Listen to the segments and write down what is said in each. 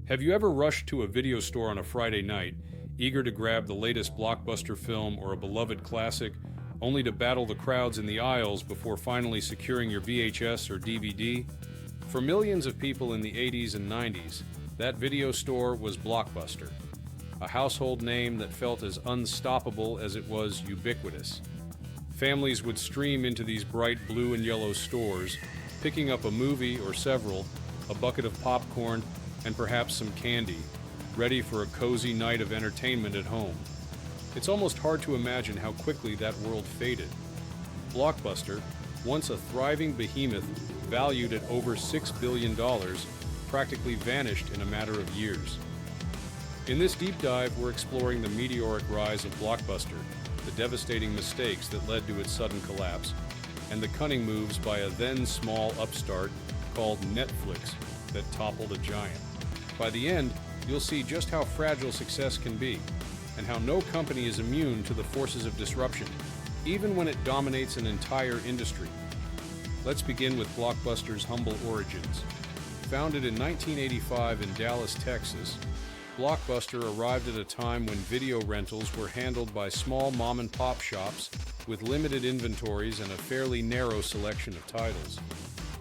Have you ever rushed to a video store on a Friday night, eager to grab the latest blockbuster film or a beloved classic, only to battle the crowds in the aisles before finally securing your VHS or DVD? For millions of people in the 80s and 90s, that video store was Blockbuster, a household name that felt as unstoppable as it was ubiquitous. Families would stream into these bright blue and yellow stores, picking up a movie or several, a bucket of popcorn, and perhaps some candy, ready for a cozy night of entertainment at home. It's almost hard to imagine how quickly that world faded. Blockbuster, once a thriving behemoth valued at over $6 billion, practically vanished in a matter of years. In this deep dive, we're exploring the meteoric rise of Blockbuster, the devastating mistakes that led to its sudden collapse, and the cunning moves by a then-small upstart called Netflix that toppled a giant. By the end, you'll see just how fragile success can be, and how no company is immune to the forces of disruption, even when it dominates an entire industry. Let's begin with Blockbuster's humble origins. Founded in 1985 in Dallas, Texas, Blockbuster arrived at a time when video rentals were handled by small mom-and-pop shops with limited inventories and a fairly narrow selection of titles.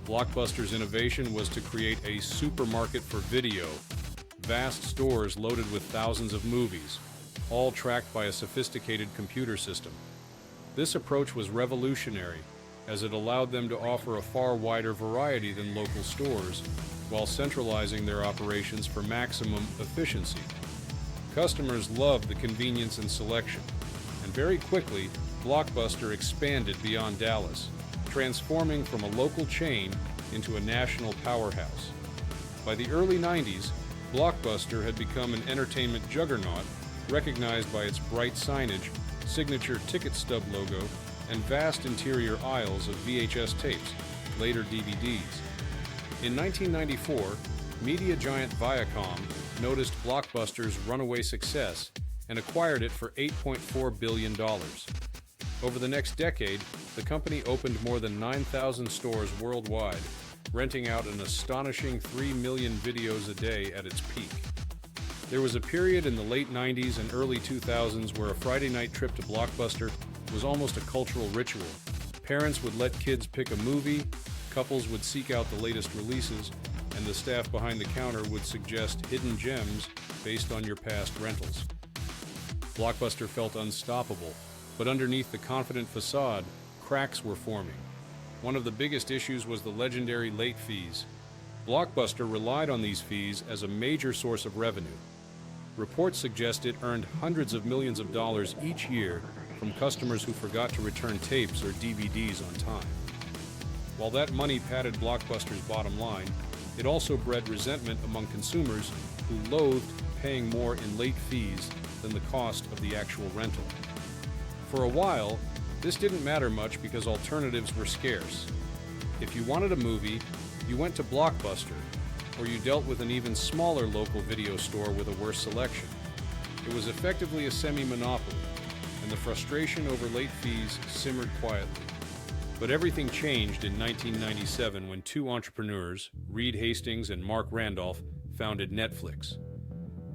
Blockbuster's innovation was to create a supermarket for video, vast stores loaded with thousands of movies, all tracked by a sophisticated computer system. This approach was revolutionary, as it allowed them to offer a far wider variety than local stores, while centralizing their operations for maximum efficiency. Customers loved the convenience and selection, and very quickly, Blockbuster expanded beyond Dallas, transforming from a local chain into a national powerhouse. By the early 90s, Blockbuster had become an entertainment juggernaut, recognized by its bright signage, signature ticket stub logo, and vast interior aisles of VHS tapes, later DVDs. In 1994, media giant Viacom noticed Blockbuster's runaway success and acquired it for $8.4 billion. Over the next decade, the company opened more than 9,000 stores worldwide, renting out an astonishing 3 million videos a day at its peak. There was a period in the late 90s and early 2000s where a Friday night trip to Blockbuster was almost a cultural ritual. Parents would let kids pick a movie, couples would seek out the latest releases, and the staff behind the counter would suggest hidden gems based on your past rentals. Blockbuster felt unstoppable, but underneath the confident facade, cracks were forming. One of the biggest issues was the legendary late fees. Blockbuster relied on these fees as a major source of revenue. Reports suggest it earned hundreds of millions of dollars each year from customers who forgot to return tapes or DVDs on time. While that money padded Blockbuster's bottom line, it also bred resentment among consumers who loathed paying more in late fees than the cost of the actual rental. For a while, this didn't matter much because alternatives were scarce. If you wanted a movie, you went to Blockbuster, or you dealt with an even smaller local video store with a worse selection. It was effectively a semi-monopoly, and the frustration over late fees simmered quietly. But everything changed in 1997 when two entrepreneurs, Reed Hastings and Mark Randolph, founded Netflix.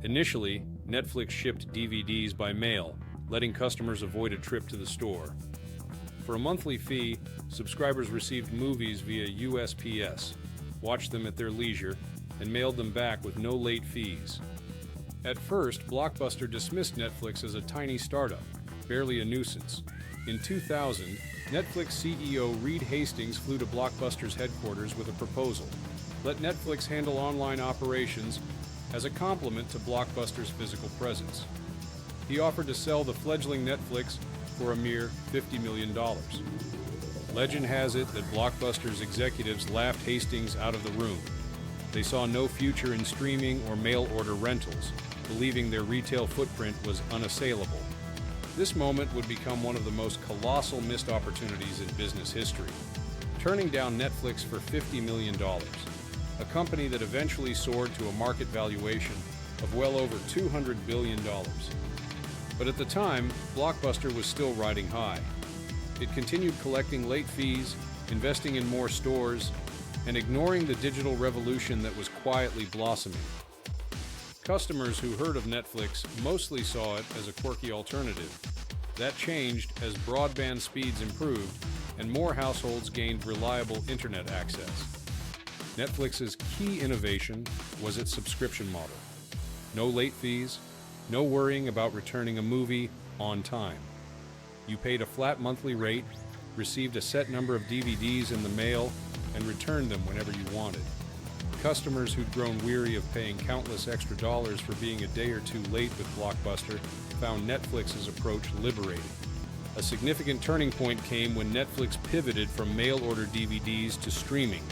Initially, Netflix shipped DVDs by mail, letting customers avoid a trip to the store. For a monthly fee, subscribers received movies via USPS, watched them at their leisure, and mailed them back with no late fees. At first, Blockbuster dismissed Netflix as a tiny startup, barely a nuisance. In 2000, Netflix CEO Reed Hastings flew to Blockbuster's headquarters with a proposal. Let Netflix handle online operations as a complement to Blockbuster's physical presence. He offered to sell the fledgling Netflix for a mere $50 million. Legend has it that Blockbuster's executives laughed Hastings out of the room. They saw no future in streaming or mail-order rentals, believing their retail footprint was unassailable. This moment would become one of the most colossal missed opportunities in business history, turning down Netflix for $50 million, a company that eventually soared to a market valuation of well over $200 billion. But at the time, Blockbuster was still riding high. It continued collecting late fees, investing in more stores, and ignoring the digital revolution that was quietly blossoming. Customers who heard of Netflix mostly saw it as a quirky alternative. That changed as broadband speeds improved and more households gained reliable internet access. Netflix's key innovation was its subscription model. No late fees, no worrying about returning a movie on time. You paid a flat monthly rate, received a set number of DVDs in the mail, and returned them whenever you wanted. Customers who'd grown weary of paying countless extra dollars for being a day or two late with Blockbuster found Netflix's approach liberating. A significant turning point came when Netflix pivoted from mail-order DVDs to streaming.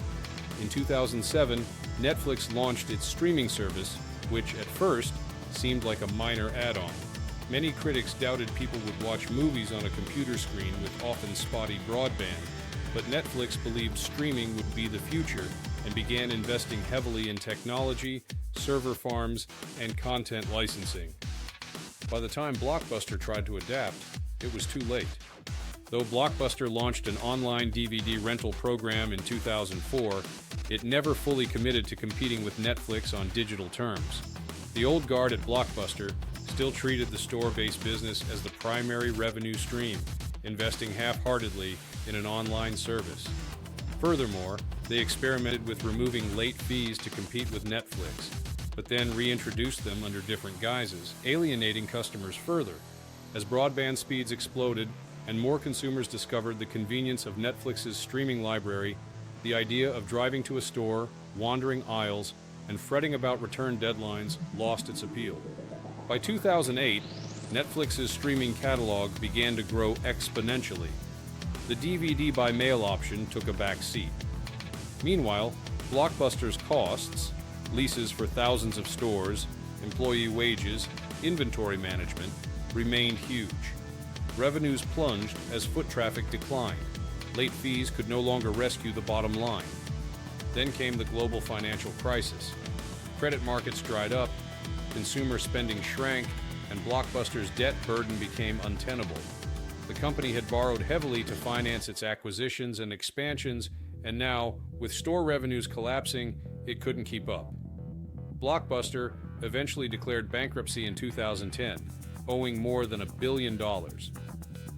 In 2007, Netflix launched its streaming service, which at first seemed like a minor add-on. Many critics doubted people would watch movies on a computer screen with often spotty broadband, but Netflix believed streaming would be the future and began investing heavily in technology, server farms, and content licensing. By the time Blockbuster tried to adapt, it was too late. Though Blockbuster launched an online DVD rental program in 2004, it never fully committed to competing with Netflix on digital terms. The old guard at Blockbuster still treated the store-based business as the primary revenue stream, investing half-heartedly in an online service. Furthermore, they experimented with removing late fees to compete with Netflix, but then reintroduced them under different guises, alienating customers further. As broadband speeds exploded and more consumers discovered the convenience of Netflix's streaming library, the idea of driving to a store, wandering aisles, and fretting about return deadlines lost its appeal. By 2008, Netflix's streaming catalog began to grow exponentially. The DVD by mail option took a back seat. Meanwhile, Blockbuster's costs, leases for thousands of stores, employee wages, inventory management, remained huge. Revenues plunged as foot traffic declined. Late fees could no longer rescue the bottom line. Then came the global financial crisis. Credit markets dried up, consumer spending shrank, and Blockbuster's debt burden became untenable. The company had borrowed heavily to finance its acquisitions and expansions, and now, with store revenues collapsing, it couldn't keep up. Blockbuster eventually declared bankruptcy in 2010, owing more than $1 billion.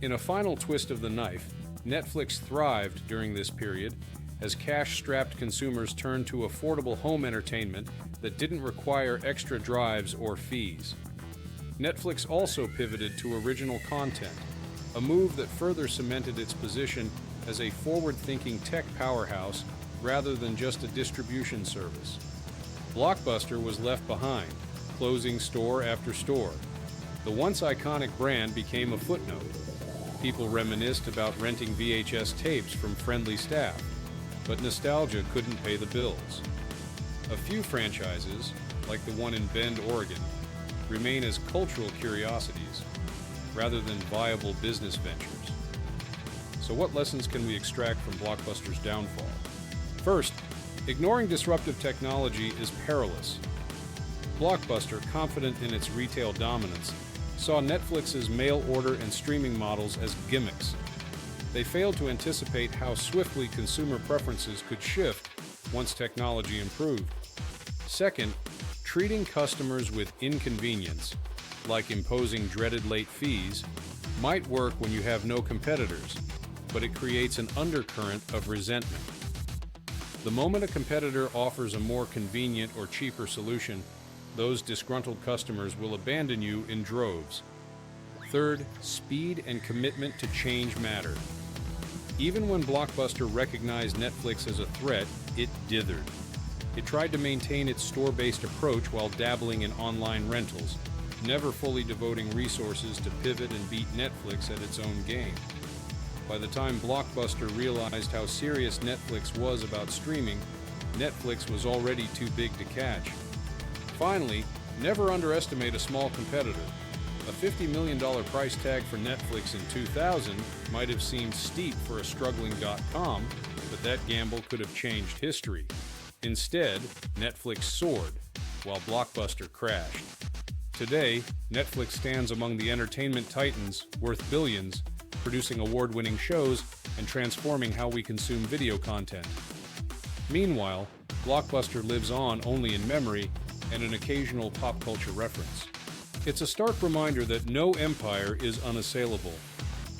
In a final twist of the knife, Netflix thrived during this period as cash-strapped consumers turned to affordable home entertainment that didn't require extra drives or fees. Netflix also pivoted to original content, a move that further cemented its position as a forward-thinking tech powerhouse rather than just a distribution service. Blockbuster was left behind, closing store after store. The once iconic brand became a footnote. People reminisced about renting VHS tapes from friendly staff, but nostalgia couldn't pay the bills. A few franchises, like the one in Bend, Oregon, remain as cultural curiosities rather than viable business ventures. So what lessons can we extract from Blockbuster's downfall? First, ignoring disruptive technology is perilous. Blockbuster, confident in its retail dominance, saw Netflix's mail order and streaming models as gimmicks. They failed to anticipate how swiftly consumer preferences could shift once technology improved. Second, treating customers with inconvenience, like imposing dreaded late fees, might work when you have no competitors, but it creates an undercurrent of resentment. The moment a competitor offers a more convenient or cheaper solution, those disgruntled customers will abandon you in droves. Third, speed and commitment to change matter. Even when Blockbuster recognized Netflix as a threat, it dithered. It tried to maintain its store-based approach while dabbling in online rentals, never fully devoting resources to pivot and beat Netflix at its own game. By the time Blockbuster realized how serious Netflix was about streaming, Netflix was already too big to catch. Finally, never underestimate a small competitor. A $50 million price tag for Netflix in 2000 might have seemed steep for a struggling .com, but that gamble could have changed history. Instead, Netflix soared, while Blockbuster crashed. Today, Netflix stands among the entertainment titans worth billions, producing award-winning shows and transforming how we consume video content. Meanwhile, Blockbuster lives on only in memory and an occasional pop culture reference. It's a stark reminder that no empire is unassailable,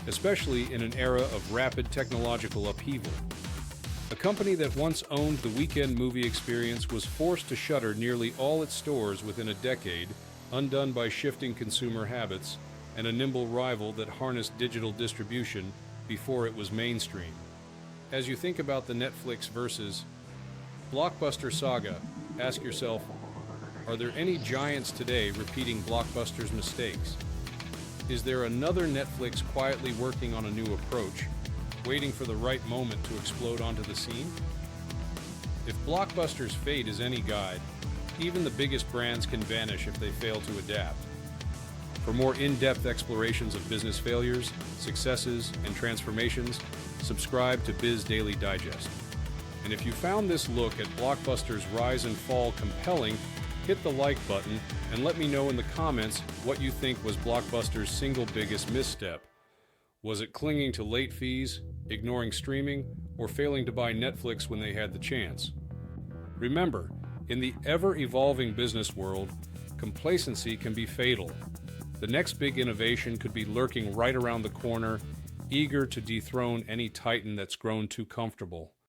especially in an era of rapid technological upheaval. A company that once owned the weekend movie experience was forced to shutter nearly all its stores within a decade, undone by shifting consumer habits and a nimble rival that harnessed digital distribution before it was mainstream. As you think about the Netflix versus Blockbuster saga, ask yourself, are there any giants today repeating Blockbuster's mistakes? Is there another Netflix quietly working on a new approach, waiting for the right moment to explode onto the scene? If Blockbuster's fate is any guide, even the biggest brands can vanish if they fail to adapt. For more in-depth explorations of business failures, successes, and transformations, subscribe to Biz Daily Digest. And if you found this look at Blockbuster's rise and fall compelling, hit the like button and let me know in the comments what you think was Blockbuster's single biggest misstep. Was it clinging to late fees, ignoring streaming, or failing to buy Netflix when they had the chance? Remember, in the ever-evolving business world, complacency can be fatal. The next big innovation could be lurking right around the corner, eager to dethrone any titan that's grown too comfortable.